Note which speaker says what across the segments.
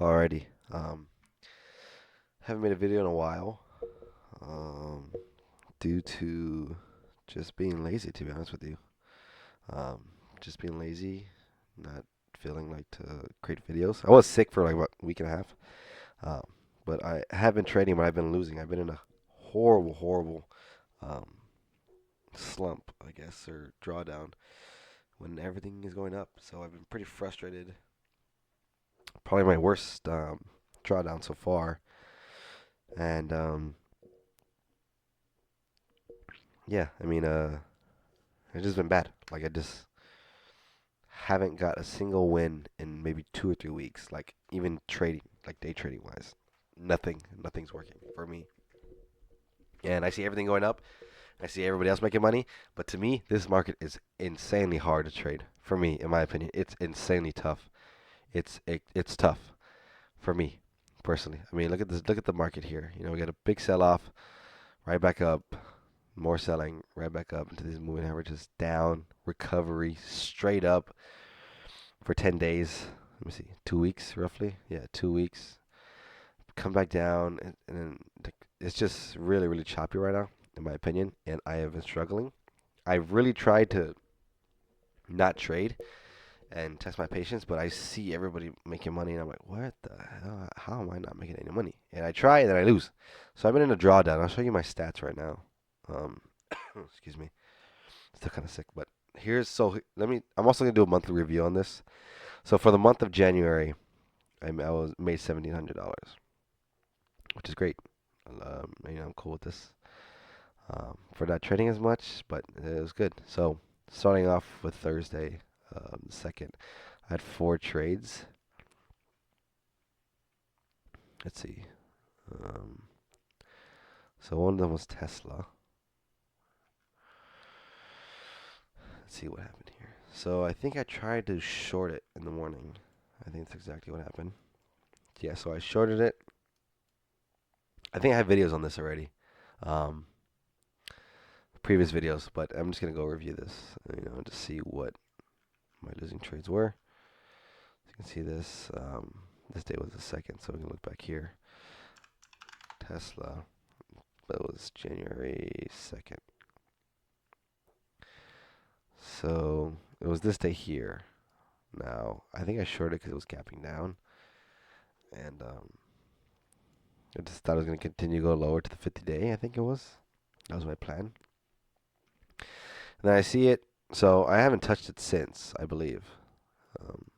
Speaker 1: Alrighty. Haven't made a video in a while. Um, Due to just being lazy, to be honest with you. Um, just being lazy, not feeling like to create videos. I was sick for like about a week and a half. Um, but I have been trading, but I've been losing. I've been in a horrible um, slump, I guess, or drawdown when everything is going up. So I've been pretty frustrated. Probably my worst drawdown so far. And yeah, I mean, it's just been bad. Like I just haven't got a single win in maybe 2 or 3 weeks. Like even trading, like day trading wise, nothing's working for me. And I see everything going up. I see everybody else making money. But to me, this market is insanely hard to trade. For me, in my opinion, it's insanely tough. It's tough for me personally. I mean, look at this. Look at the market here. You know, we got a big sell off, right back up, more selling, right back up into these moving averages, down, recovery, straight up for 10 days. Let me see, 2 weeks roughly. Yeah, 2 weeks. Come back down, and then it's just really choppy right now, in my opinion. And I have been struggling. I've really tried to not trade and test my patience, but I see everybody making money, and I'm like, what the hell? How am I not making any money? And I try, and then I lose. So I've been in a drawdown. I'll show you my stats right now. Um, excuse me. Still kind of sick, but here's so let me. I'm also gonna do a monthly review on this. So for the month of January, I was made $1,700, which is great. I'm cool with this. For not trading as much, but it was good. So starting off with Thursday, second, I had 4 trades. Let's see. Um, so one of them was Tesla. Let's see what happened here. So I think I tried to short it in the morning. I think that's exactly what happened. Yeah, so I shorted it. I think I have videos on this already. Um, Previous videos, but I'm just gonna go review this, to see what my losing trades were. So you can see this. This day was the second, so we can look back here. Tesla. That was January 2nd. So it was this day here. Now I think I shorted because it was gapping down, and I just thought it was gonna continue to go lower to the 50-day. I think it was. That was my plan. And then I see it. So I haven't touched it since, I believe. Um,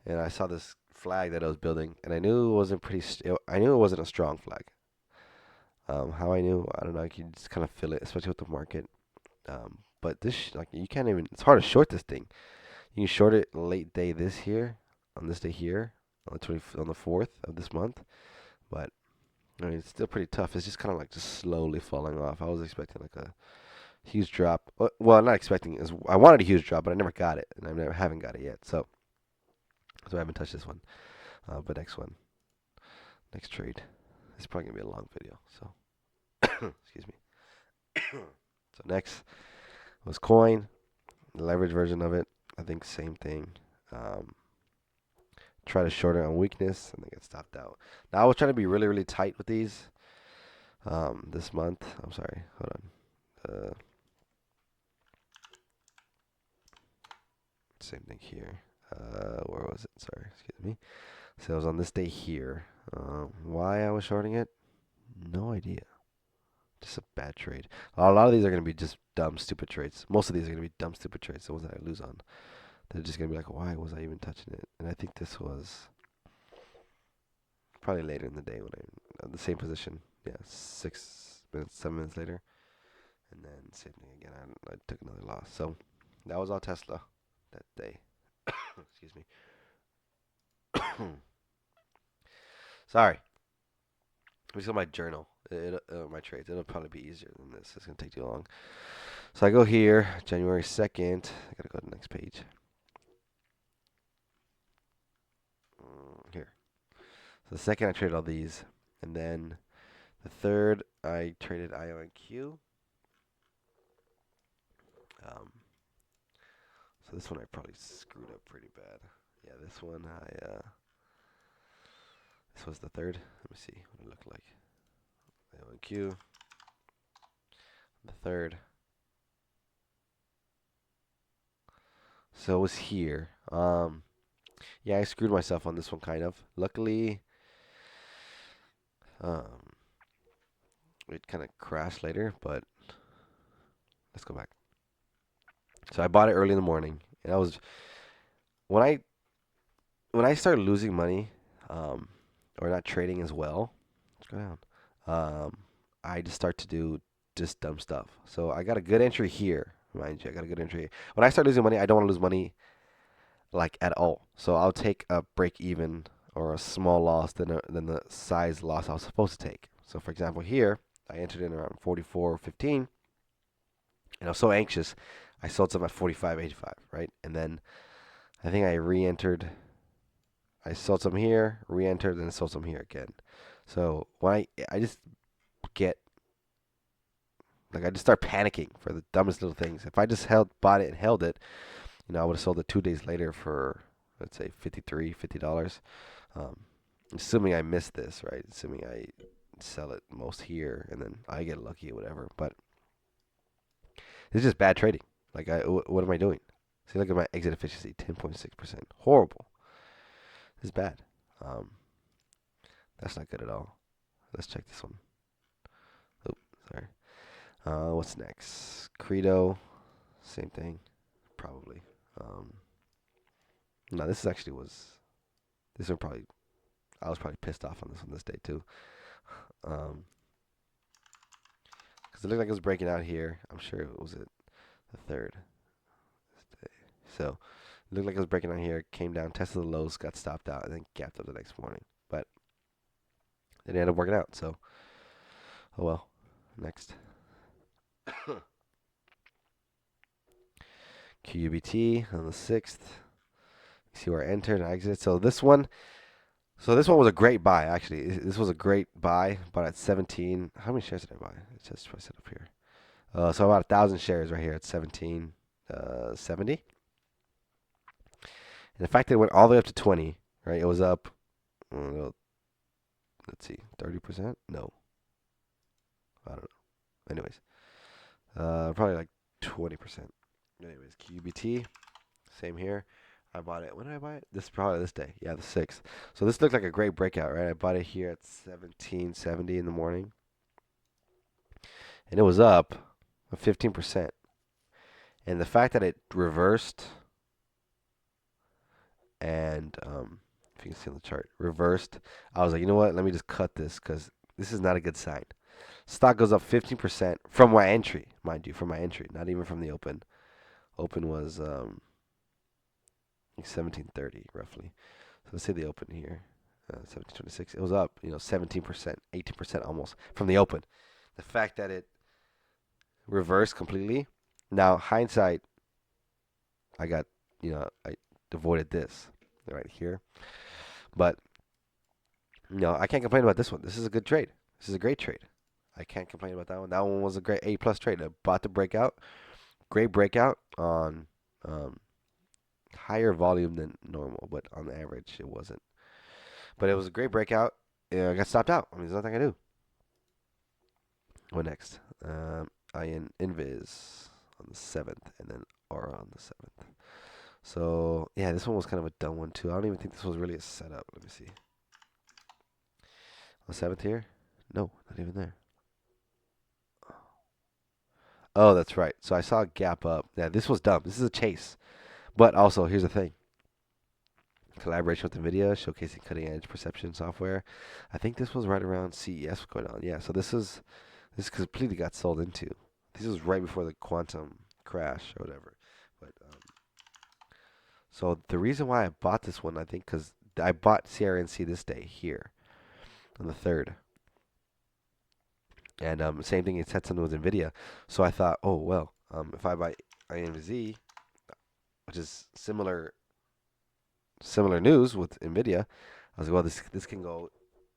Speaker 1: and I saw this flag that I was building, and I knew it wasn't I knew it wasn't a strong flag. How I knew, I don't know. I could just kind of feel it, especially with the market. But like you can't even. It's hard to short this thing. You can short it late day this here, on this day here, on the 4th of this month. But I mean, it's still pretty tough. It's just kind of like just slowly falling off. I was expecting like a huge drop. Well, not expecting. I wanted a huge drop, but I never got it, and haven't got it yet. So I haven't touched this one. But next trade. This is probably gonna be a long video. So excuse me. So next was coin, the leverage version of it. I think same thing. Um, Try to short it on weakness, and then get stopped out. Now I was trying to be really tight with these. This month. I'm sorry. Hold on. Same thing here. Where was it? Sorry, excuse me. So it was on this day here. Why I was shorting it? No idea. Just a bad trade. A lot of these are going to be just dumb, stupid trades. Most of these are going to be dumb, stupid trades. The ones that I lose on. They're just going to be like, why was I even touching it? And I think this was probably later in the day when the same position. Yeah, 6 minutes, 7 minutes later. And then same thing again. I took another loss. So that was all Tesla that day. Excuse me. Sorry. Let me see my journal. My trades. It'll probably be easier than this. It's gonna take too long. So I go here, January 2nd. I gotta go to the next page. Here. So the second I traded all these, and then the third I traded IONQ. Um, so this one I probably screwed up pretty bad. Yeah, this one I this was the third. Let me see what it looked like. A1Q, the third. So it was here. Yeah, I screwed myself on this one kind of. Luckily, um, it kind of crashed later, but let's go back. So I bought it early in the morning, and I was when I started losing money, um, or not trading as well. Let's go down. Um, I just start to do just dumb stuff. So I got a good entry here, mind you. I got a good entry here. When I start losing money, I don't want to lose money like at all. So I'll take a break even or a small loss than the size loss I was supposed to take. So for example, here I entered in around 44.15, and I was so anxious, I sold some at 45.85, right? And then I think I re-entered. I sold some here, re-entered, and sold some here again. So when I just get I just start panicking for the dumbest little things. If I just bought it and held it, I would have sold it 2 days later for, let's say, $50. Um, assuming I miss this, right? Assuming I sell it most here and then I get lucky or whatever. But it's just bad trading. What am I doing? See, look at my exit efficiency, 10.6%. Horrible. This is bad. Um, that's not good at all. Let's check this one. Oh, sorry. What's next? Credo, same thing, probably. Um, no, this actually was. This one probably. I was probably pissed off on this one this day too. Because it looked like it was breaking out here. I'm sure it was the third. This day. So it looked like it was breaking out here. Came down, tested the lows, got stopped out, and then gapped up the next morning. But it ended up working out. So, oh well. Next. QUBT on the 6th. See where I entered and I exited. So this one was a great buy, actually. This was a great buy, but at 17. How many shares did I buy? It says twice it up here. So about 1,000 shares right here at 17.70. And the fact that it went all the way up to 20, right? It was up, let's see, 30%? No. I don't know. Anyways, probably like 20%. Anyways, QBT, same here. I bought it. When did I buy it? This is probably this day. Yeah, the 6th. So this looked like a great breakout, right? I bought it here at 17.70 in the morning. And it was up 15%. And the fact that it reversed and if you can see on the chart, reversed, I was like, you know what? Let me just cut this because this is not a good sign. Stock goes up 15% from my entry, mind you, from my entry, not even from the open. Open was 17.30 roughly. So let's say the open here, 17.26. It was up, 17%, 18% almost from the open. The fact that it reversed completely. Now hindsight, I got, I avoided this right here, but I can't complain about this one. This is a good trade. This is a great trade. I can't complain about that one. That one was a great A plus trade. I bought the breakout. Great breakout on higher volume than normal, but on average it wasn't. But it was a great breakout. I got stopped out. I mean, there's nothing I do. What next? Invis on the 7th, and then Aura on the 7th. So yeah, this one was kind of a dumb one too. I don't even think this was really a setup. Let me see. On the 7th here? No, not even there. Oh, that's right. So I saw a gap up. Yeah, this was dumb. This is a chase. But also, here's the thing. Collaboration with NVIDIA, showcasing cutting-edge perception software. I think this was right around CES going on. Yeah, so this completely got sold into. This was right before the quantum crash or whatever. But so the reason why I bought this one, I think, because I bought CRNC this day here on the 3rd. And same thing, it said something with NVIDIA. So I thought, oh, well, if I buy INVZ, which is similar news with NVIDIA, I was like, well, this can go,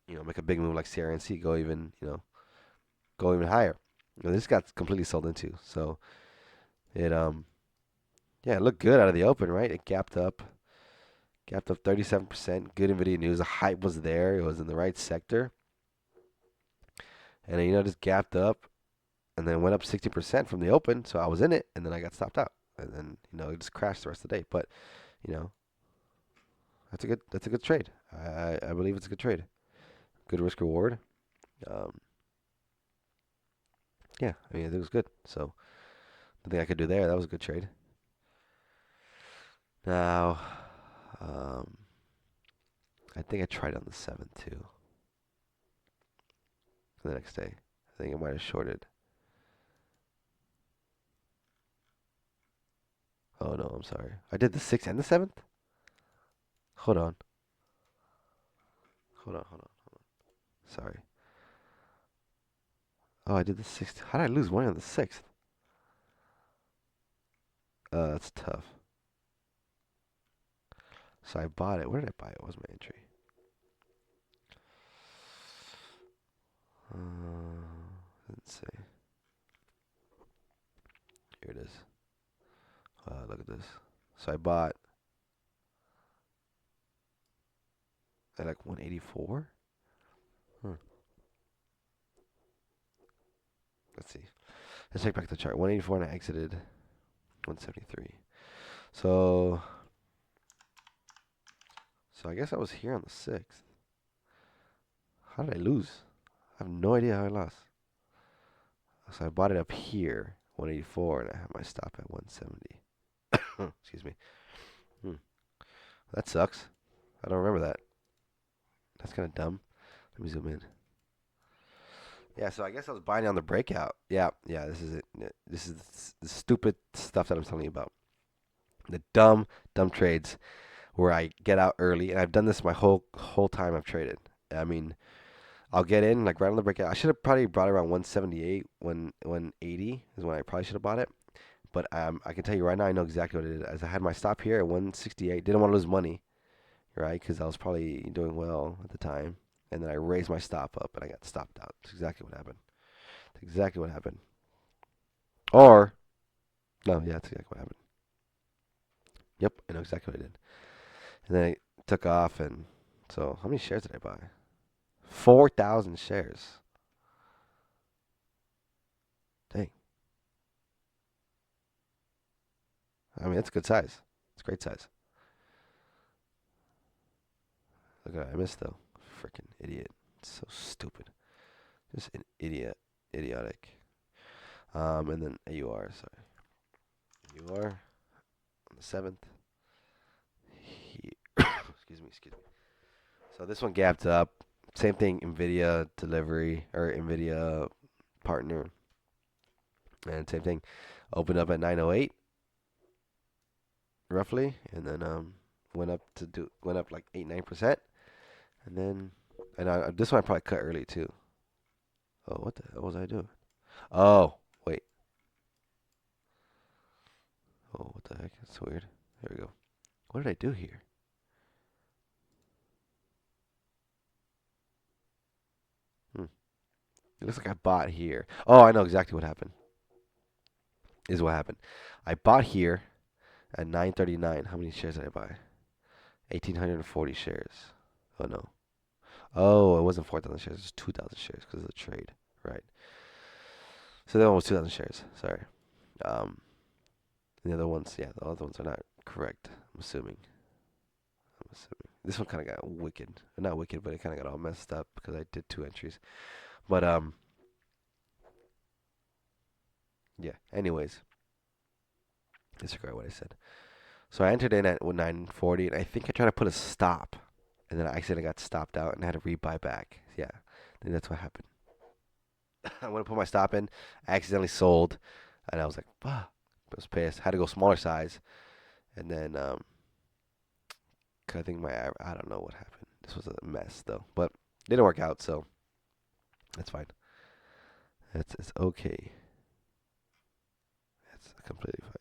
Speaker 1: make a big move like CRNC, go even higher. This got completely sold into. So it, yeah, it looked good out of the open, right? It gapped up, Gapped up 37%. Good NVIDIA news. The hype was there. It was in the right sector. And then, just gapped up and then went up 60% from the open. So I was in it, and then I got stopped out. And then, it just crashed the rest of the day. But, you know, that's a good trade. I believe it's a good trade. Good risk reward. Um, yeah, I mean, it was good. So the thing I could do there, that was a good trade. Now, um, I think I tried on the 7th too. For the next day. I think I might have shorted. Oh no, I'm sorry. I did the 6th and the 7th? Hold on. Hold on. Sorry. Oh, I did the 6th. How did I lose money on the 6th? That's tough. So I bought it. Where did I buy it? What was my entry? Let's see. Here it is. Look at this. So I bought at like 184. Let's see. Let's check back the chart. 184 and I exited 173. So I guess I was here on the 6th. How did I lose? I have no idea how I lost. So I bought it up here, 184, and I have my stop at 170. Excuse me. That sucks. I don't remember that. That's kind of dumb. Let me zoom in. Yeah, so I guess I was buying on the breakout. Yeah, this is it. This is the stupid stuff that I'm telling you about. The dumb trades where I get out early, and I've done this my whole time I've traded. I mean, I'll get in like right on the breakout. I should have probably bought it around 178, 180 is when I probably should have bought it. But I can tell you right now, I know exactly what it is. As I had my stop here at 168, didn't want to lose money, right? Because I was probably doing well at the time. And then I raised my stop up, and I got stopped out. That's exactly what happened. That's exactly what happened. Or, no, yeah, that's exactly what happened. Yep, I know exactly what I did. And then I took off, and so how many shares did I buy? 4,000 shares. Dang. I mean, that's a good size. It's a great size. Look at that. I missed, though. Freaking idiot. So stupid. Just an idiot. Idiotic. And then AUR, sorry. AUR on the 7th. Excuse me. So this one gapped up. Same thing, NVIDIA delivery, or NVIDIA partner. And same thing. Opened up at 908, roughly. And then went up like 8-9%. And then, this one I probably cut early too. Oh, what the hell was I doing? Oh, wait. Oh, what the heck? That's weird. There we go. What did I do here? It looks like I bought here. Oh, I know exactly what happened. Is what happened. I bought here at 939. How many shares did I buy? 1,840 shares. Oh, no. Oh, it wasn't 4,000 shares. It was 2,000 shares because of the trade. Right. So that one was 2,000 shares. Sorry. Um, the other ones, yeah, the other ones are not correct. I'm assuming. This one kind of got wicked. Not wicked, but it kind of got all messed up because I did 2 entries. But yeah. Anyways, disregard what I said. So I entered in at 940, and I think I tried to put a stop, and then I accidentally got stopped out and I had to rebuy back. Yeah, I think that's what happened. I went to put my stop in, I accidentally sold, and I was like, "Fuck!" I was pissed. Had to go smaller size, and then 'cause I think I don't know what happened. This was a mess though, but it didn't work out, so that's fine. It's okay. It's completely fine.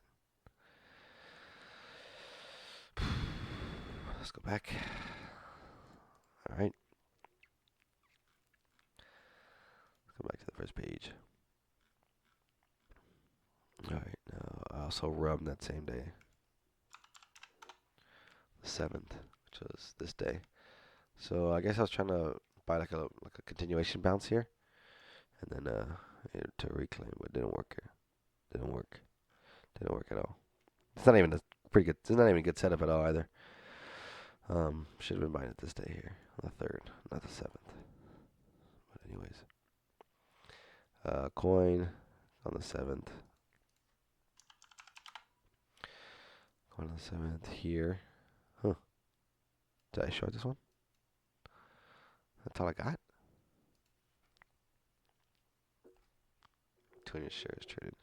Speaker 1: Let's go back. All right. Let's go back to the first page. All right. Now I also rum that same day. The 7th. which was this day. So I guess I was trying to buy like a continuation bounce here, and then to reclaim, but it didn't work here. Didn't work. Didn't work at all. It's not even a pretty good. It's not even a good setup at all either. Should have been buying it this day here, on the third, not the seventh. But anyways, coin on the seventh. Coin on the seventh here. Huh? Did I short this one? That's all I got. 200 shares traded.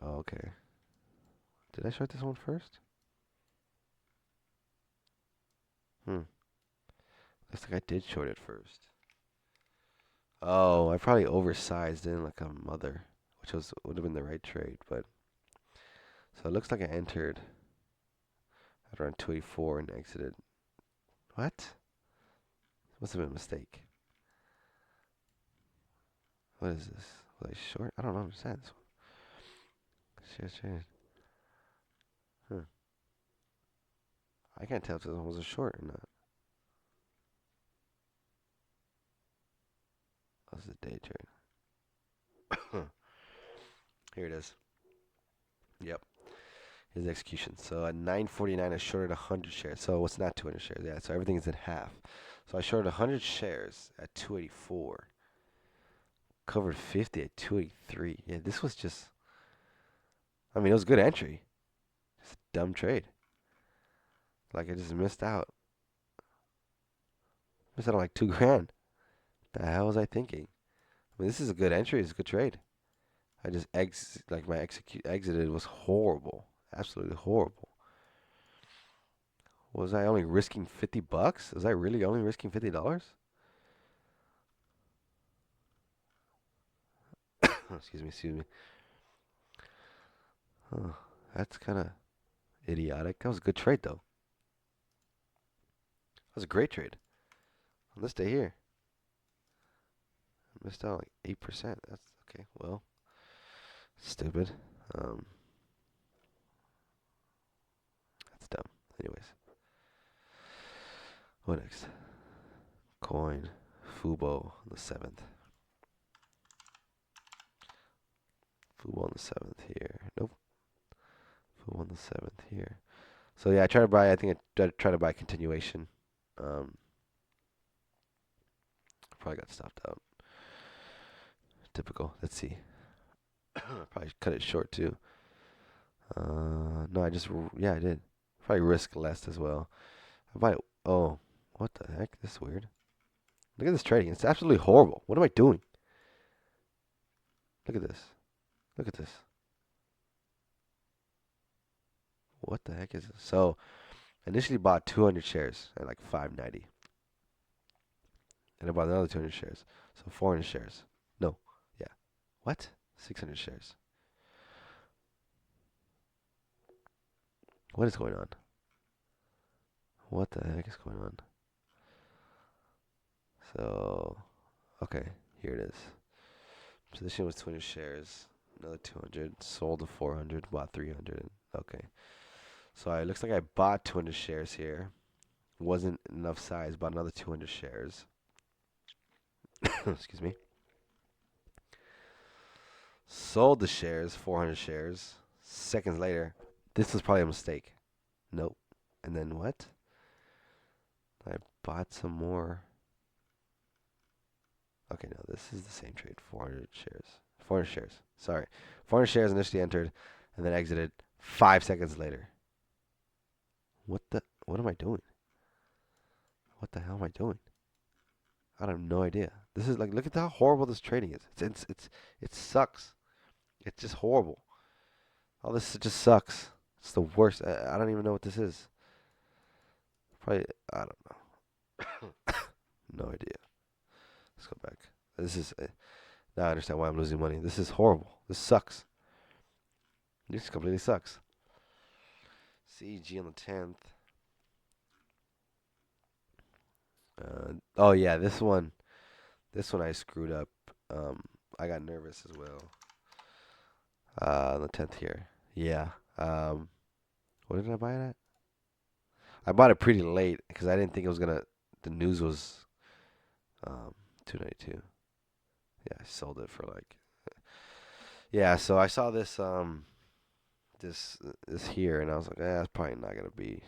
Speaker 1: Oh, okay. Did I short this one first? Looks like I did short it first. Oh, I probably oversized in like a mother, which would have been the right trade, but so it looks like I entered at around 284 and exited. What? Must have been a mistake. What is this? Was I short? I don't understand this one. Shit. Huh. I can't tell if this one was a short or not. This is a day trade. Here it is. Yep. Here's the execution. So at 9:49, I shorted 100 shares. So it's not 200 shares. Yeah, so everything is in half. So I shorted 100 shares at 284. Covered 50 at 283. Yeah, this was just. I mean, it was a good entry. It's a dumb trade. Like I just missed out. Missed out on like $2,000. The hell was I thinking? I mean, this is a good entry. It's a good trade. I just my exited was horrible. Absolutely horrible. Was I only risking $50? Was I really only risking $50? Excuse me. Huh, that's kind of idiotic. That was a good trade though. That was a great trade. On this day here, I missed out like 8%. That's okay. Well, stupid. That's dumb. Anyways, what next? Coin, Fubo on the 7th. Fubo on the 7th here. Nope. Fubo on the 7th here. So yeah, I tried to buy. I think I tried to buy continuation. Probably got stopped out. Typical. Let's see. Probably cut it short too. No, I did. Probably risk less as well. I buy. Oh, what the heck? This is weird. Look at this trading. It's absolutely horrible. What am I doing? Look at this. Look at this. What the heck is this? So, initially bought 200 shares at like 590. And I bought another 200 shares. So 400 shares. No. Yeah. What? 600 shares. What is going on? What the heck is going on? So, okay. Here it is. Position was 200 shares. Another 200. Sold to 400. Bought 300. Okay. So it looks like I bought 200 shares here. Wasn't enough size. Bought another 200 shares. Excuse me. Sold the shares, 400 shares. Seconds later, this was probably a mistake. Nope. And then what? I bought some more. Okay, no, this is the same trade. 400 shares. 400 shares. Sorry. 400 shares initially entered and then exited 5 seconds later. What am I doing? What the hell am I doing? I have no idea. This is like, look at how horrible this trading is. It sucks. It's just horrible. All this just sucks. It's the worst. I don't even know what this is. Probably, I don't know. No idea. Let's go back. This is, now I understand why I'm losing money. This is horrible. This sucks. This completely sucks. CEG on the 10th. Oh yeah, this one I screwed up. I got nervous as well. On the 10th here. Yeah. What did I buy it at? I bought it pretty late because I didn't think it was gonna. The news was 292. Yeah, I sold it for like. Yeah, so I saw this here, and I was like, it's probably not gonna be.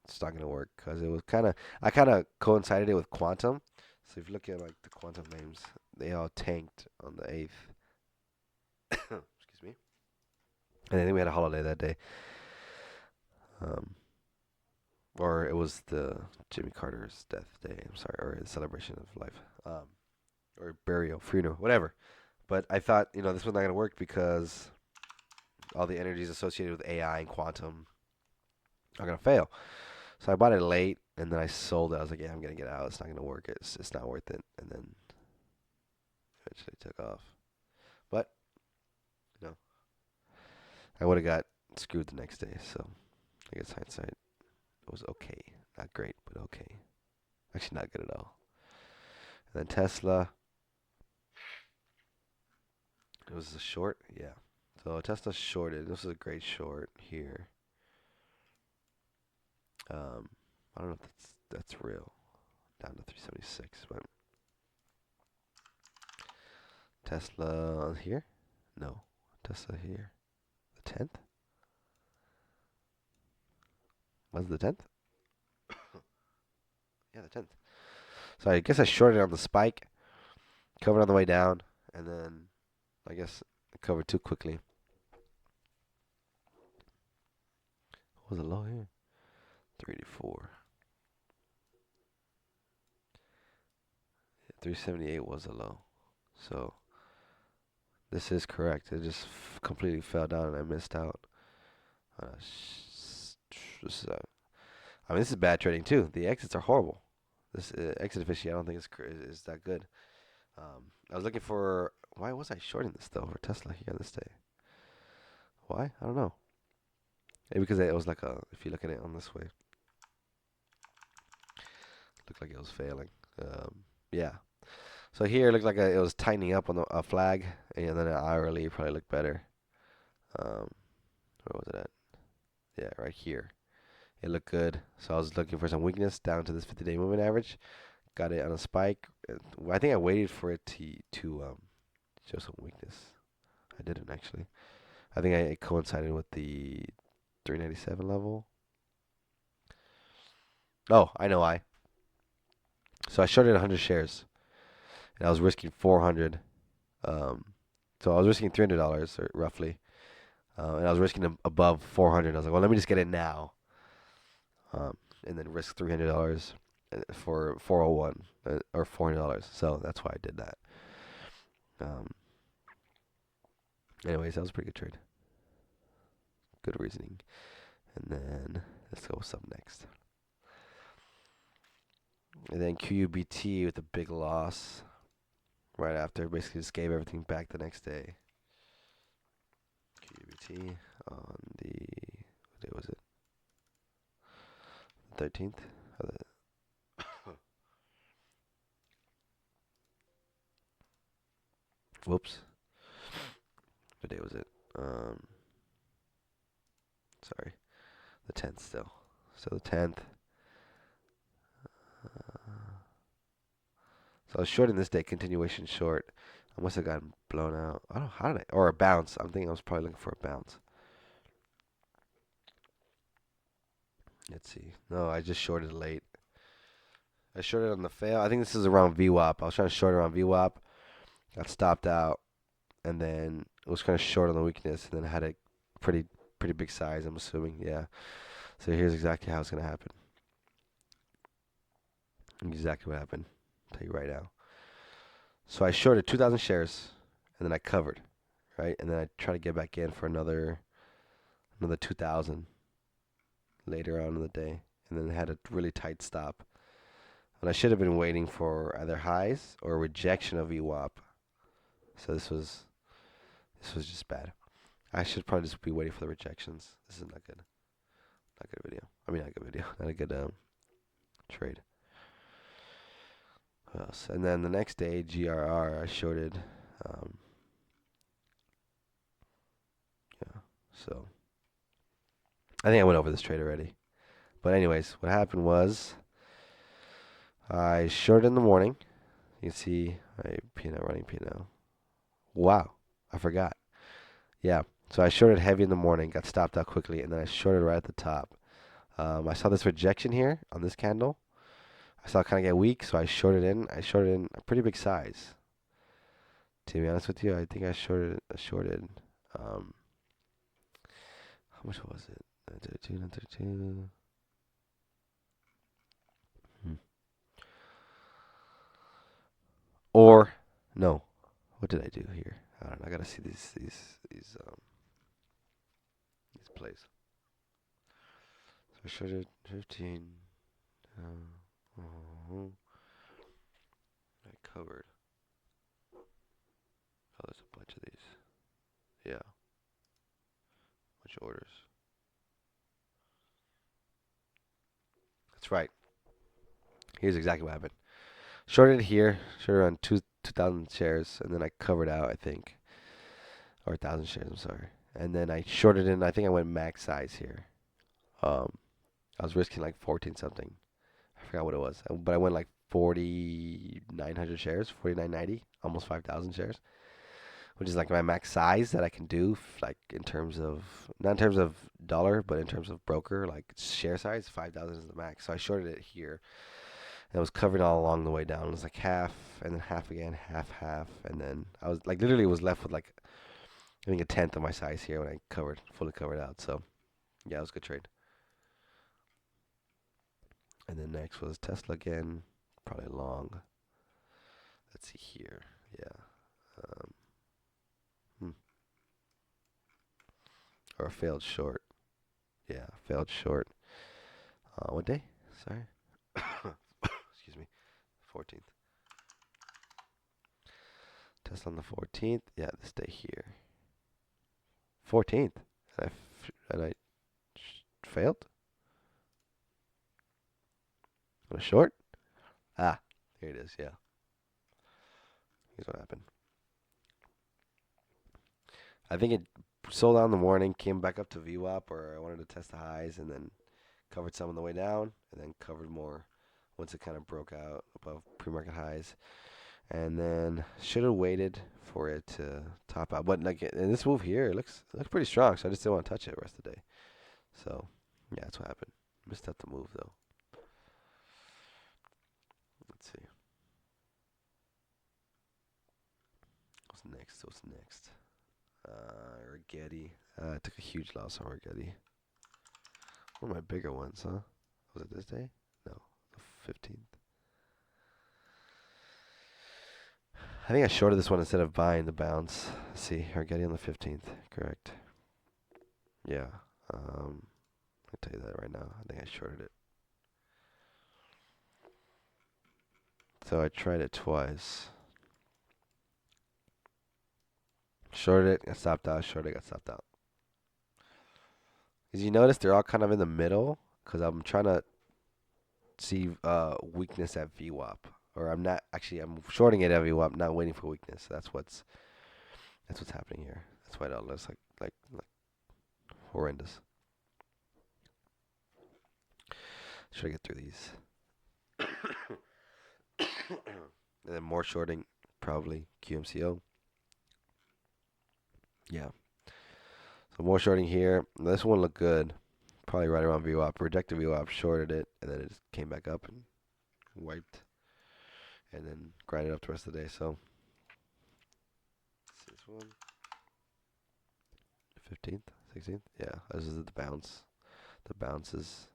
Speaker 1: It's not gonna work because it was kind of. I kind of coincided it with quantum. So if you look at like the quantum names, they all tanked on the 8th. Excuse me. And then we had a holiday that day. Um, or it was the Jimmy Carter's death day. I'm sorry, or his celebration of life. Or burial, funeral, whatever. But I thought, this was not gonna work because all the energies associated with AI and quantum are gonna fail. So I bought it late, and then I sold it. I was like, yeah, I'm gonna get out. It's not gonna work. It's not worth it. And then eventually took off. But you know, I would have got screwed the next day. So I guess hindsight, it was okay. Not great, but okay. Actually, not good at all. And then Tesla, it was a short. Yeah. So Tesla shorted. This is a great short here. I don't know if that's real. Down to 376, but Tesla here? No. Tesla here. The 10th? Was it the 10th? Yeah, the 10th. So I guess I shorted on the spike, covered on the way down, and then I guess I covered too quickly. What was it low here? 384. 378 was a low. So this is correct. It just completely fell down and I missed out. This is, this is bad trading too. The exits are horrible. This exit efficiency, I don't think is that good. I was looking for. Why was I shorting this though for Tesla here this day? Why? I don't know. Maybe because it was like a. If you look at it on this way, looked like it was failing. Yeah. So here it looked like it was tightening up on a flag, and then an hourly probably looked better. Where was it at? Yeah, right here. It looked good. So I was looking for some weakness down to this 50-day moving average. Got it on a spike. I think I waited for it to show some weakness. I didn't actually. I think it coincided with the 397 level. Oh, I know why. So I shorted 100 shares, and I was risking 400. Um, so I was risking $300 or roughly, and I was risking above 400. I was like, well, let me just get it now, and then risk $300 for 401 or $400. So that's why I did that. Anyways, that was a pretty good trade. Good reasoning. And then let's go what's up next. And then QUBT with a big loss right after. Basically just gave everything back the next day. QUBT on the, what day was it? 13th? Whoops. What day was it? Sorry. The 10th still. So the 10th. So I was shorting this day, continuation short. I must have gotten blown out. I don't know, how did I, or a bounce. I'm thinking I was probably looking for a bounce. Let's see. No, I just shorted late. I shorted on the fail. I think this is around VWAP. I was trying to short around VWAP. Got stopped out. And then it was kind of short on the weakness. And then I had a pretty big size, I'm assuming. Yeah. So here's exactly how it's going to happen. Exactly what happened. I'll tell you right now. So I shorted 2,000 shares. And then I covered. Right? And then I tried to get back in for another 2,000 later on in the day. And then had a really tight stop. And I should have been waiting for either highs or rejection of VWAP. So this was just bad. I should probably just be waiting for the rejections. This is not good. Not good video. I mean, not good video. Not a good trade. What else? And then the next day, GRR, I shorted. Yeah. So I think I went over this trade already. But anyways, what happened was I shorted in the morning. You can see my P&L running P&L. Wow, I forgot. Yeah, so I shorted heavy in the morning, got stopped out quickly, and then I shorted right at the top. I saw this rejection here on this candle. I saw it kind of get weak, so I shorted in. I shorted in a pretty big size. To be honest with you, I think I shorted. Um, how much was it? 932, 932. Hmm. Or no, what did I do here? I don't know. I gotta see these plays. So I shorted 15. I covered. Oh, there's a bunch of these. Yeah, bunch of orders. That's right. Here's exactly what happened. Shorted here, shorted around 2,000 shares, and then I covered out, I think, or 1,000 shares. I'm sorry, and then I shorted in. I think I went max size here. Um, I was risking like 14 something. I forgot what it was, but I went like 4,900 shares, 4,990, almost 5,000 shares, which is like my max size that I can do, like in terms of not in terms of dollar, but in terms of broker, like share size. 5,000 is the max. So I shorted it here. And it was covered all along the way down. It was like half, and then half again, half, half, and then I was like literally was left with like I think a tenth of my size here when I fully covered out. So yeah, it was a good trade. And then next was Tesla again, probably long. Let's see here. Yeah. Um, hmm. Or a failed short. Yeah, failed short. What day? Sorry. Excuse me. 14th. Tesla on the 14th. Yeah, this day here. 14th. And I failed on a short. Ah, here it is. Yeah. Here's what happened. I think it sold out in the morning, came back up to VWAP, or I wanted to test the highs, and then covered some on the way down, and then covered more once it kind of broke out above pre-market highs, and then should have waited for it to top out. But like in this move here, it looks pretty strong, so I just didn't want to touch it the rest of the day. So yeah, that's what happened. Missed out the move though. Let's see. What's next? What's next? Rigetti. I took a huge loss on Rigetti. One of my bigger ones, huh? Was it this day? No, the 15th. I think I shorted this one instead of buying the bounce. Let's see, Rigetti on the 15th. Correct. Yeah. I'll tell you that right now. I think I shorted it. So I tried it twice. Shorted it, got stopped out. Shorted it, got stopped out. As you notice, they're all kind of in the middle because I'm trying to see weakness at VWAP. Or I'm not actually. I'm shorting it at VWAP, not waiting for weakness. That's what's happening here. That's why it all looks like horrendous. Should I get through these? And then more shorting, probably QMCO. Yeah. So more shorting here. This one looked good. Probably right around VWAP. Rejected VWAP, shorted it, and then it just came back up and wiped. And then grinded up the rest of the day. So this one. 15th, 16th. Yeah, this is the bounce. The bounce is.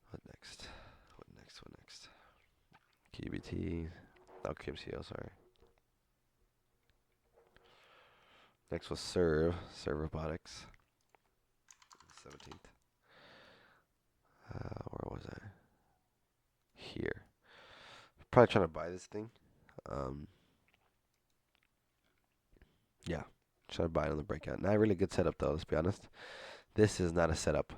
Speaker 1: What next? What next? What next? KBT. Oh, QMCO, sorry. Next was Serve Robotics. 17th. Where was I? Here. Probably trying to buy this thing. Um, yeah, trying to buy it on the breakout. Not really good setup though. Let's be honest. This is not a setup.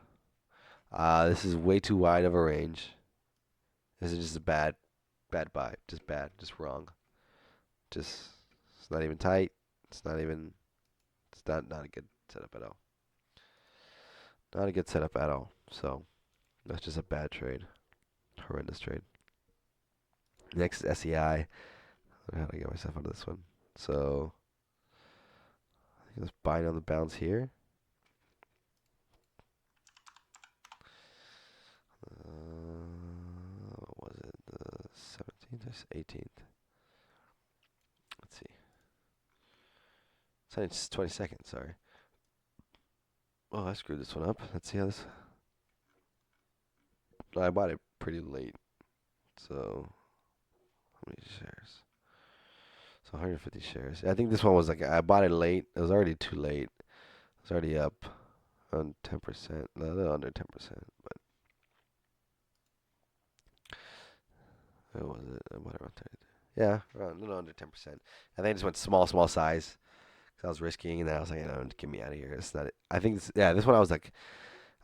Speaker 1: This is way too wide of a range. This is just a bad buy. Just bad. Just wrong. Just it's not even tight. It's not even. It's not a good setup at all. Not a good setup at all. So That's just a bad trade. Horrendous trade. Next is SEI. How do I get myself out of this one? So, I think it's buying on the bounce here. What was it? The 17th or 18th? Let's see. It's 22nd, sorry. Oh, I screwed this one up. Let's see how this. I bought it pretty late. So, how many shares? So 150 shares. I think this one was like, I bought it late. It was already too late. It was already up on 10%. A little under 10%. But, what was it? I bought it around 10. Yeah, around a little under 10%. I think I just went small size. Cause I was risking, and then I was like, no, get me out of here. It's not it. I think this one I was like,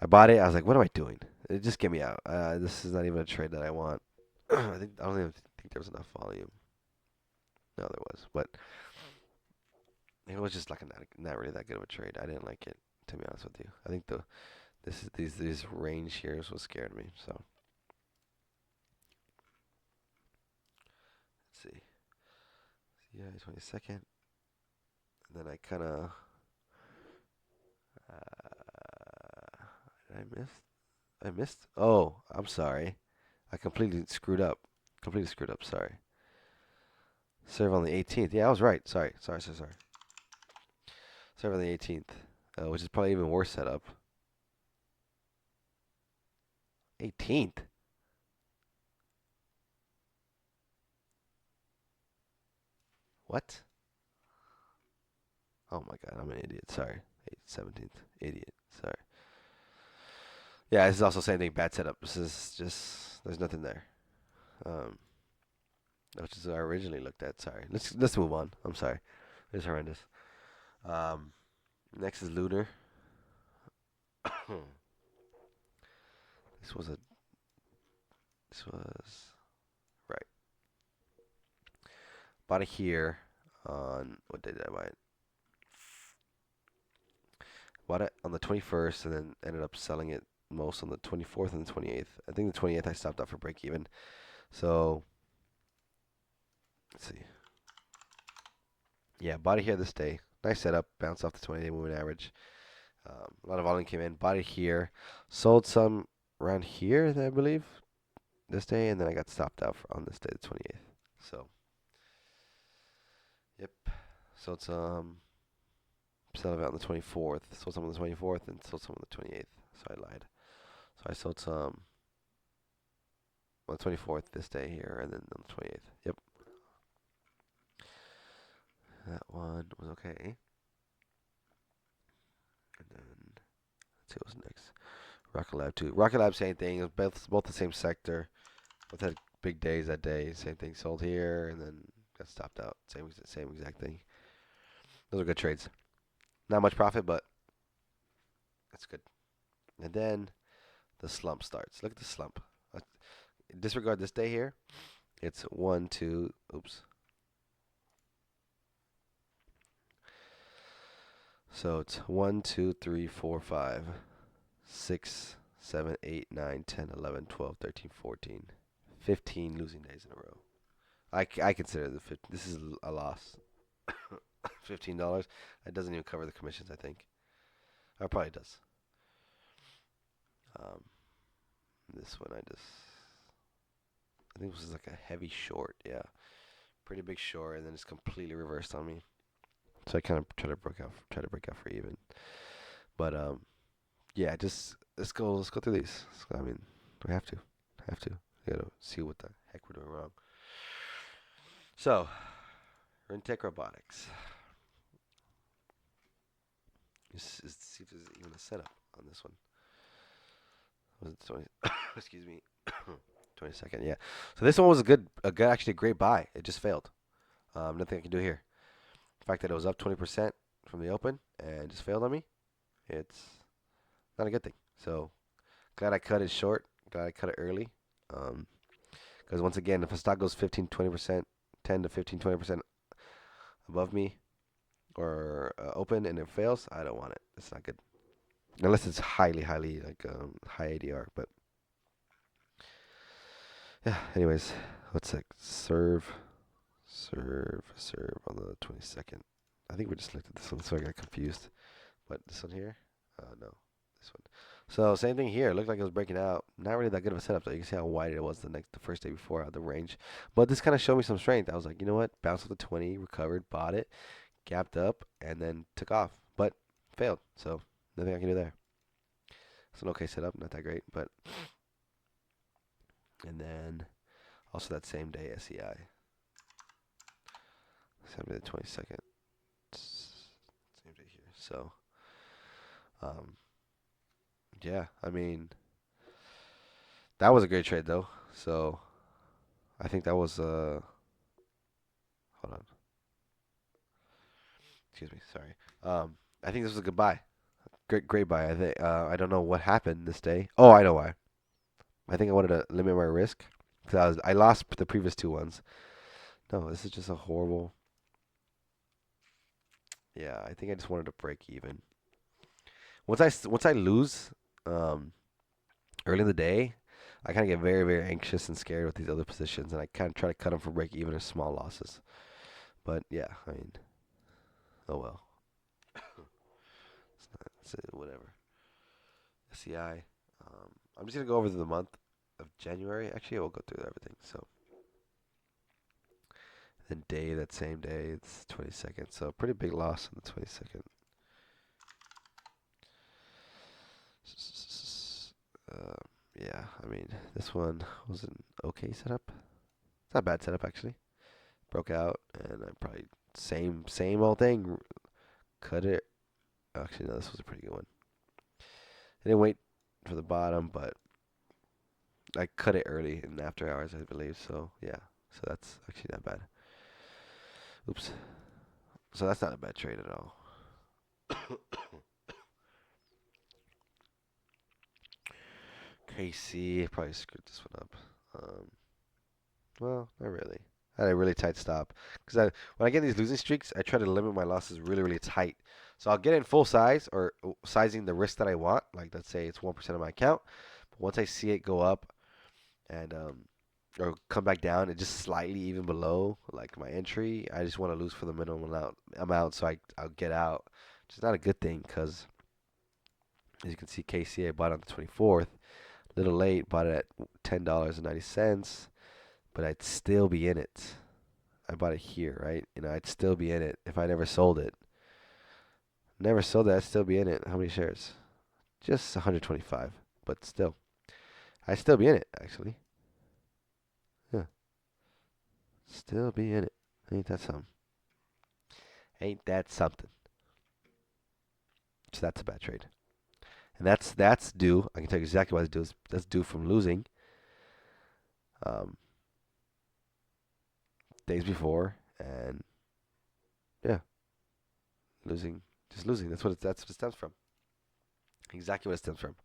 Speaker 1: I bought it. I was like, what am I doing? Just get me out. This is not even a trade that I want. I don't even think there was enough volume. No, there was, but it was just like not really that good of a trade. I didn't like it, to be honest with you. I think these range here is what scared me. So let's see. Yeah, 22nd, and then I kind of did I miss? I missed. Oh, I'm sorry. I completely screwed up. Completely screwed up. Sorry. Serve on the 18th. Yeah, I was right. Sorry. Serve on the 18th, which is probably even worse setup. 18th. What? Oh my God, I'm an idiot. Sorry. 17th. Idiot. Sorry. Yeah, this is also same thing. Bad setup. This is just there's nothing there. Um, which is what I originally looked at. Sorry. Let's move on. I'm sorry. It's horrendous. Um, next is Lunar. this was a this was right. Bought it here on what day did I buy it? Bought it on the 21st and then ended up selling it most on the 24th and the 28th. I think the 28th I stopped out for break even. So let's see. Yeah, bought it here this day. Nice setup. Bounced off the 20-day moving average. A lot of volume came in. Bought it here. Sold some around here, I believe, this day, and then I got stopped out on this day, the 28th. So, yep. Sold some. Sold it out on the 24th. Sold some on the 24th and sold some on the 28th. So I lied. So I sold some on the 24th this day here, and then on the 28th. Yep. That one was okay. And then let's see what's next. Rocket Lab 2. Rocket Lab, same thing. It was both the same sector. Both had big days that day. Same thing. Sold here and then got stopped out. Same exact thing. Those are good trades. Not much profit, but that's good. And then the slump starts. Look at the slump. Disregard this day here. It's 1, 2. Oops. So it's 1, 2, 3, 4, 5, 6, 7, 8, 9, 10, 11, 12, 13, 14, 15 losing days in a row. I consider this is a loss. $15. That doesn't even cover the commissions, I think. Or it probably does. This one I think this is like a heavy short, yeah. Pretty big short, and then it's completely reversed on me. So I kind of try to break out for even. But yeah, just let's go through these. I mean, we have to. You gotta see what the heck we're doing wrong. So, Rentec Robotics. Let's see if there's even a setup on this one. Was it 20? Excuse me. 22nd, yeah. So this one was actually a great buy. It just failed. Nothing I can do here. The fact that it was up 20% from the open and just failed on me, it's not a good thing. So glad I cut it short. Glad I cut it early. Because once again, if a stock goes 15, 20%, 10 to 15, 20% above me or open and it fails, I don't want it. It's not good. Unless it's highly like high ADR, but Yeah. Anyways, what's that? Serve on the 22nd. I think we just looked at this one, so I got confused. But this one here? No, this one. So same thing here. It looked like it was breaking out. Not really that good of a setup though. You can see how wide it was the first day before out of the range. But this kind of showed me some strength. I was like, you know what? Bounced off the 20, recovered, bought it, gapped up, and then took off. But failed. So nothing I can do there. It's an okay setup, not that great, but and then also that same day SEI. Same day the 22nd. Same day here. So um yeah, I mean that was a great trade though. So I think that was hold on. Excuse me, sorry. I think this was a good buy. Great buy. I think I don't know what happened this day. Oh, I know why. I think I wanted to limit my risk because I lost the previous two ones. No, this is just a horrible. Yeah, I think I just wanted to break even. Once I lose um early in the day, I kind of get very anxious and scared with these other positions, and I kind of try to cut them for break even or small losses. But yeah, I mean, oh well. It's whatever. SCI. I'm just gonna go over the month of January. Actually, I will go through everything. So then day that same day, it's 22nd. So pretty big loss on the 22nd. Yeah, I mean this one was an okay setup. It's not a bad setup actually. Broke out, and I probably same old thing. Cut it. Actually, no, this was a pretty good one. I didn't wait for the bottom, but I cut it early in after hours, I believe. So yeah, so that's actually not bad. Oops. So that's not a bad trade at all. KC probably screwed this one up. Well, not really. I had a really tight stop because when I get these losing streaks, I try to limit my losses really tight. So I'll get in full size or sizing the risk that I want. Like let's say it's 1% of my account. But once I see it go up and or come back down and just slightly even below like my entry, I just want to lose for the minimum amount so I'll get out. Which is not a good thing because as you can see, KCA bought on the 24th. A little late, bought it at $10.90, but I'd still be in it. I bought it here, right? You know, I'd still be in it if I never sold it. Never sold it, I'd still be in it. How many shares? Just 125, but still, I'd still be in it actually. Yeah, still be in it. Ain't that something? Ain't that something? So that's a bad trade, and that's due. I can tell you exactly what it's due. That's due from losing um, days before, and yeah, losing, just losing. That's what it stems from. Exactly what it stems from.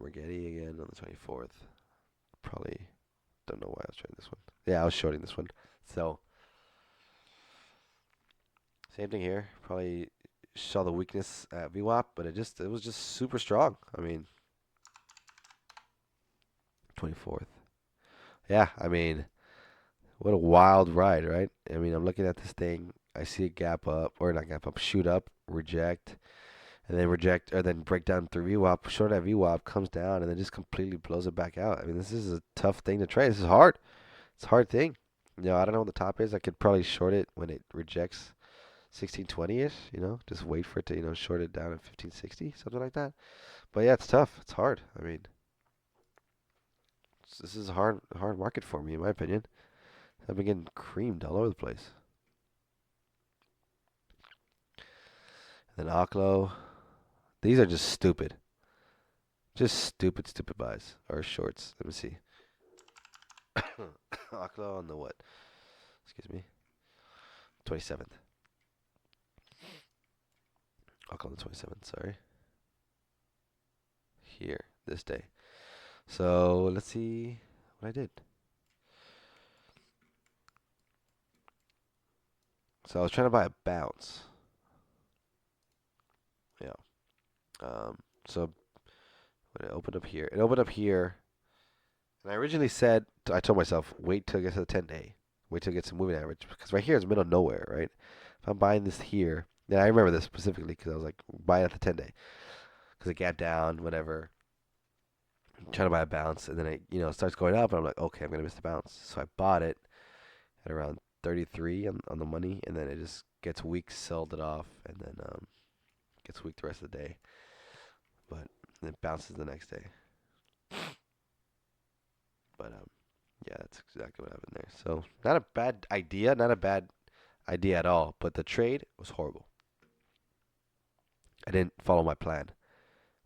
Speaker 1: Rigetti again on the 24th. Probably don't know why I was trading this one. Yeah, I was shorting this one. So same thing here. Probably saw the weakness at VWAP, but it was just super strong. I mean, 24th. Yeah, I mean, what a wild ride, right? I mean, I'm looking at this thing. I see it gap up, or not gap up, shoot up, reject, and then reject, or then break down through VWAP, short at VWAP, comes down, and then just completely blows it back out. I mean, this is a tough thing to trade. This is hard. It's a hard thing. You know, I don't know what the top is. I could probably short it when it rejects 1620-ish, you know, just wait for it to, short it down at 1560, something like that. But yeah, it's tough. It's hard. I mean, this is a hard market for me, in my opinion. I've been getting creamed all over the place. And then Oklo, these are just stupid. Just stupid buys or shorts. Let me see. Oklo on the what? Excuse me. 27th. Oklo on the 27th, sorry. Here, this day. So let's see what I did. So I was trying to buy a bounce. Yeah. So when it opened up here, it opened up here. And I originally said, I told myself, wait till it gets to the 10-day. Wait till it gets to moving average. Because right here is middle of nowhere, right? If I'm buying this here, then I remember this specifically because I was like, buy it at the 10-day. Because it gapped down, whatever. I'm trying to buy a bounce. And then it starts going up. And I'm like, okay, I'm going to miss the bounce. So I bought it at around 33 on the money. And then it just gets weak, sold it off. And then gets weak the rest of the day. But it bounces the next day. But yeah, that's exactly what happened there. So not a bad idea, not a bad idea at all. But the trade was horrible. I didn't follow my plan,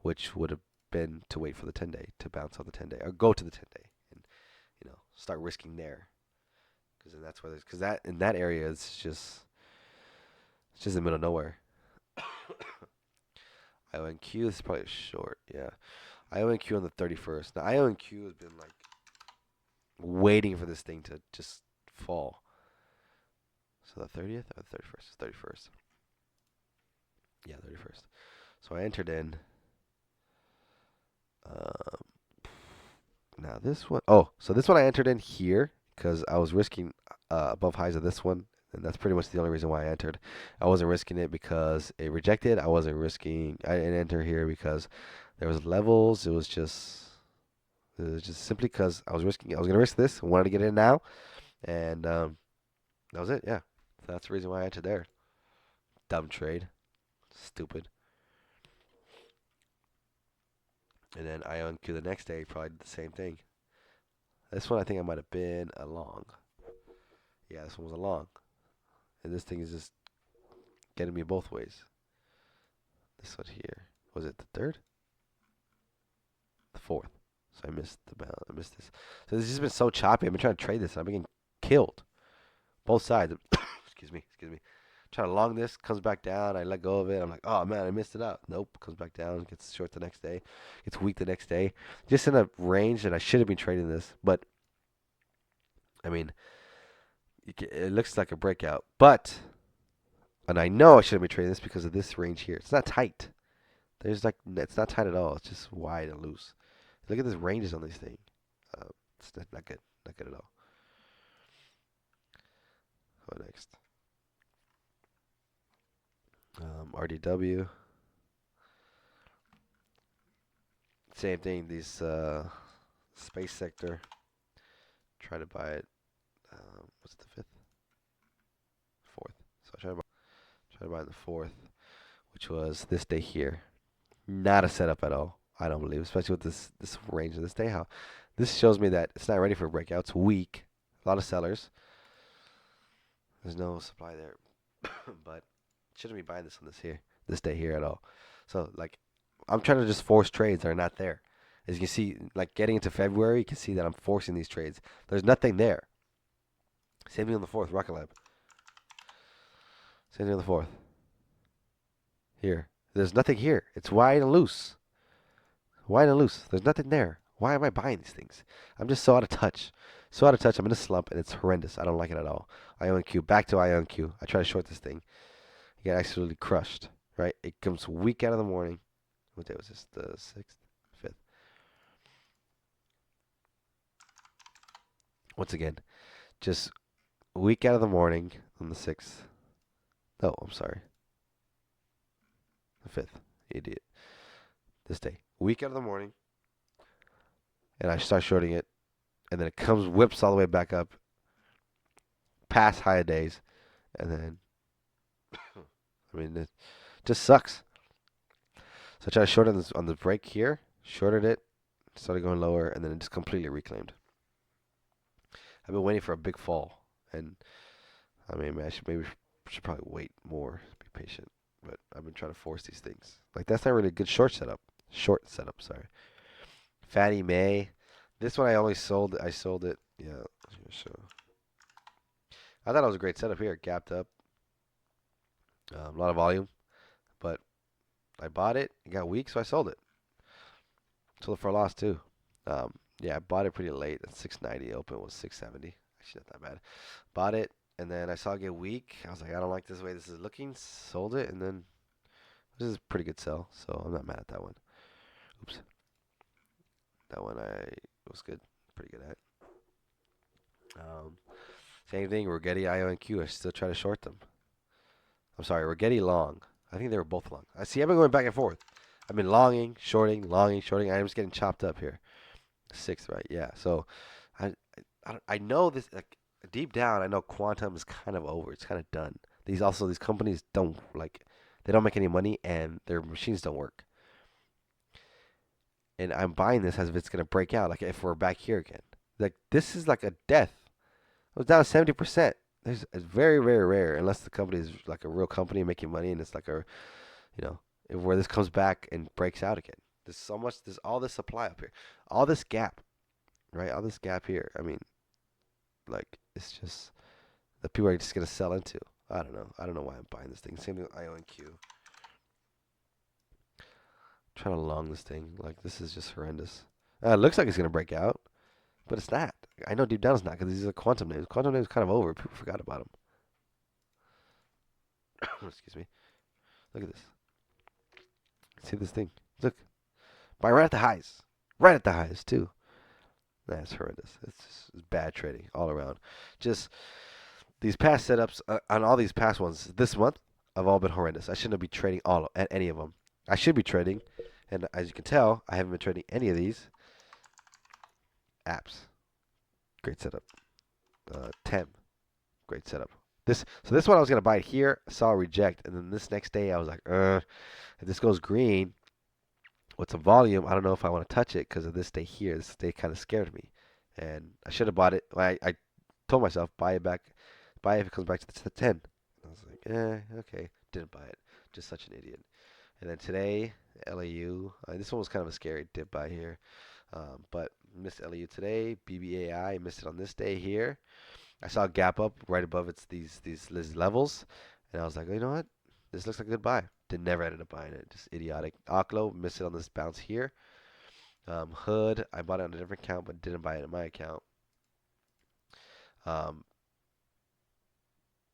Speaker 1: which would have been to wait for the 10-day to bounce on the 10-day or go to the 10-day and start risking there because then that's where there's because that in that area it's just in the middle of nowhere. IONQ is probably short, yeah. IONQ on the 31st. Now IONQ has been like waiting for this thing to just fall. So the 30th or the 31st? 31st. Yeah, 31st. So I entered in. Um, Now this one, oh, so this one I entered in here because I was risking above highs of this one, and that's pretty much the only reason why I entered. I wasn't risking it because it rejected. I wasn't risking. I didn't enter here because there was levels. It was just simply because I was risking. I was gonna risk this. I wanted to get in now, and that was it. Yeah, so that's the reason why I entered there. Dumb trade, stupid. And then I unqueue the next day, probably did the same thing. This one I think I might have been a long. Yeah, this one was a long. And this thing is just getting me both ways. This one here. Was it the third? The fourth. So I missed the balance. I missed this. So this has just been so choppy. I've been trying to trade this and I've been getting killed. Both sides. Excuse me. Excuse me. Trying to long this, comes back down. I let go of it. I'm like, oh man, I missed it out. Nope. Comes back down. Gets short the next day. Gets weak the next day. Just in a range that I should have been trading this. But, I mean, it looks like a breakout. But, and I know I shouldn't be trading this because of this range here. It's not tight. It's not tight at all. It's just wide and loose. Look at this ranges on this thing. It's not good. Not good at all. What next? RDW. Same thing. These space sector. Try to buy it. What's it, the fifth? Fourth. So I try to buy the fourth, which was this day here. Not a setup at all. I don't believe, especially with this range of this day. How this shows me that it's not ready for a breakout. It's weak. A lot of sellers. There's no supply there, but shouldn't be buying this on this day here at all. So like, I'm trying to just force trades that are not there. As you can see, like getting into February, you can see that I'm forcing these trades. There's nothing there. Same thing on the fourth, Rocket Lab. Same thing on the fourth. Here, there's nothing here. It's wide and loose. Wide and loose. There's nothing there. Why am I buying these things? I'm just so out of touch. So out of touch. I'm in a slump, and it's horrendous. I don't like it at all. IONQ. Back to IONQ. I try to short this thing. You get absolutely crushed, right? It comes weak out of the morning. What day was this? The 6th? 5th? Once again, just weak out of the morning on the 6th. No, I'm sorry. The 5th. Idiot. This day. Weak out of the morning. And I start shorting it. And then it comes, whips all the way back up. Past high days. And then, I mean, it just sucks. So I tried to short on the break here. Shorted it. Started going lower. And then it just completely reclaimed. I've been waiting for a big fall. And, I mean, I should probably wait more. Be patient. But I've been trying to force these things. Like, that's not really a good short setup. Short setup, sorry. Fatty May. This one I sold it. Yeah. So I thought it was a great setup here. Gapped up. A lot of volume. But I bought it. It got weak, so I sold it. Sold it for a loss, too. Yeah, I bought it pretty late. At 690. Open was 670. Actually, not that bad. Bought it, and then I saw it get weak. I was like, I don't like this way this is looking. Sold it, and then this is a pretty good sell, so I'm not mad at that one. Oops. That one was good. Pretty good. Same thing. Rigetti, IONQ. I still try to short them. I'm sorry, Rigetti long. I think they were both long. I see. I've been going back and forth. I've been longing, shorting, longing, shorting. I'm just getting chopped up here. Sixth, right? Yeah. So, I, I know this. Like deep down, I know quantum is kind of over. It's kind of done. These companies don't like. They don't make any money, and their machines don't work. And I'm buying this as if it's gonna break out. Like if we're back here again. Like this is like a death. It was down 70%. It's very, very rare unless the company is like a real company making money and it's like a, you know, where this comes back and breaks out again. There's so much, there's all this supply up here, all this gap, right? All this gap here. I mean, like it's just the people are just gonna sell into. I don't know. I don't know why I'm buying this thing. Same thing with IONQ. Trying to long this thing. Like this is just horrendous. It looks like it's gonna break out, but it's not. I know deep down it's not because these are quantum names. Quantum names kind of over. People forgot about them. Excuse me. Look at this. See this thing? Look. Buy right at the highs. Right at the highs, too. That's horrendous. It's bad trading all around. Just these past setups on all these past ones this month have all been horrendous. I shouldn't be trading all at any of them. I should be trading, and as you can tell, I haven't been trading any of these apps. Great setup. Tem. Great setup. This one I was gonna buy it here. Saw a reject, and then this next day I was like, if this goes green with some volume, I don't know if I want to touch it because of this day here. This day kind of scared me, and I should have bought it. I told myself buy it back, buy it if it comes back to the 10. I was like, okay, didn't buy it. Just such an idiot. And then today, LAU. This one was kind of a scary dip buy here, but missed LAU today. BBAI missed it on this day here. I saw a gap up right above these levels, and I was like, oh, you know what? This looks like a good buy. Never ended up buying it. Just idiotic. Oklo missed it on this bounce here. Hood, I bought it on a different account, but didn't buy it in my account. Um,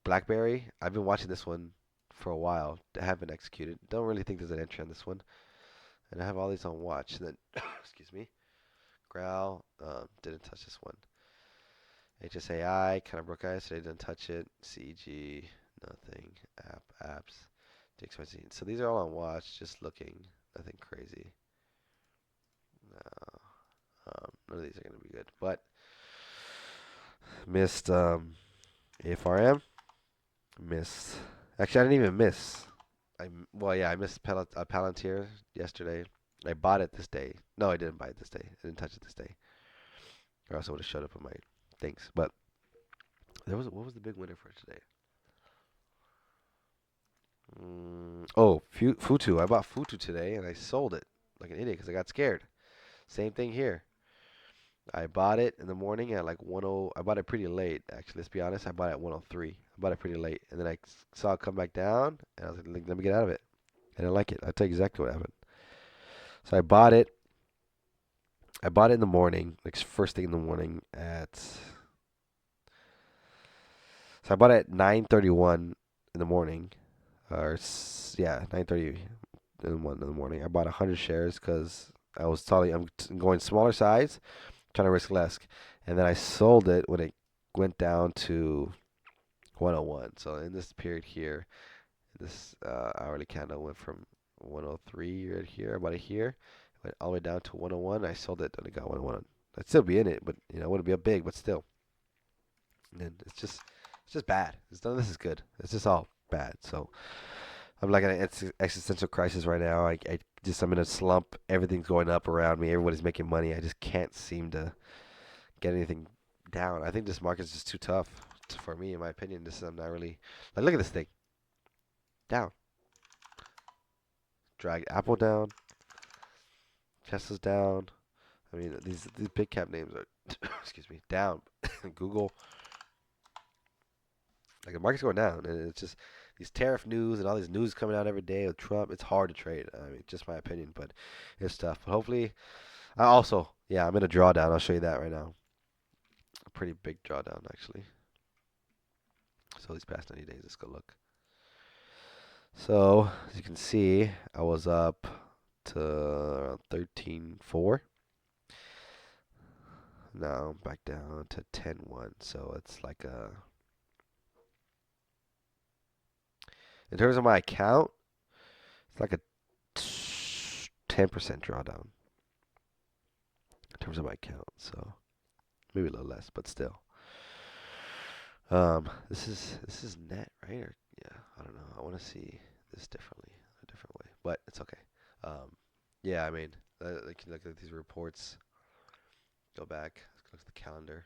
Speaker 1: BlackBerry, I've been watching this one for a while. I haven't executed. Don't really think there's an entry on this one. And I have all these on watch. And then, excuse me, Growl, didn't touch this one. HSAI, kind of broke ice, so they didn't touch it. CG, nothing. Apps, DXYZ. So these are all on watch, just looking. Nothing crazy. No, none of these are going to be good. But missed AFRM. Missed. Actually, I didn't even miss. I missed Palantir yesterday. I bought it this day. No, I didn't buy it this day. I didn't touch it this day. Or else it would have showed up on my things. But what was the big winner for today? Futu. I bought Futu today and I sold it like an idiot because I got scared. Same thing here. I bought it in the morning at like 10. I bought it pretty late, actually. Let's be honest. I bought it at 103. I bought it pretty late, and then I saw it come back down, and I was like, let me get out of it. I didn't like it. I'll tell you exactly what happened. So I bought it. I bought it in the morning, like first thing in the morning at. So I bought it at 9:31 in the morning, yeah, 9:30 in the morning. I bought 100 shares because I was telling I'm going smaller size, trying to risk less, and then I sold it when it went down to 101. So in this period here, this hourly candle went from 103 right here, about here, went all the way down to 101. I sold it and it got 101. I'd still be in it, but it wouldn't be up big, but still. And it's just bad. None of this is good. It's just all bad. So I'm like in an existential crisis right now. I'm in a slump. Everything's going up around me. Everybody's making money. I just can't seem to get anything down. I think this market's just too tough for me, in my opinion. I'm not really like. Look at this thing. Down. Drag Apple down. Tesla's down. I mean, these big cap names are, excuse me, down. Google. Like the market's going down, and it's just these tariff news and all these news coming out every day with Trump. It's hard to trade. I mean, just my opinion, but it's tough. But hopefully, I'm in a drawdown. I'll show you that right now. A pretty big drawdown, actually. So these past 90 days, let's go look. So as you can see, I was up to around 13.4. Now I'm back down to 10-1. So it's like in terms of my account, it's like a 10% drawdown in terms of my account. So maybe a little less, but still. This is net, right? Or, yeah, I don't know. I want to see this differently, a different way, but it's okay. Um, yeah, I mean, like look at these reports. Go back. Let's look at the calendar.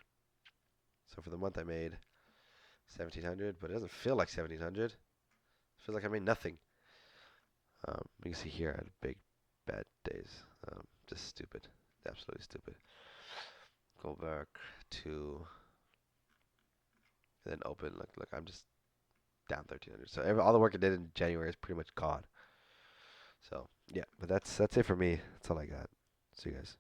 Speaker 1: So for the month I made 1700, but it doesn't feel like 1700. It feels like I made nothing. You can see here I had big bad days. Just stupid, absolutely stupid. Go back to and then open. Look, I'm just down 1300. So all the work I did in January is pretty much gone. So yeah, but that's it for me. That's all I got. See you guys.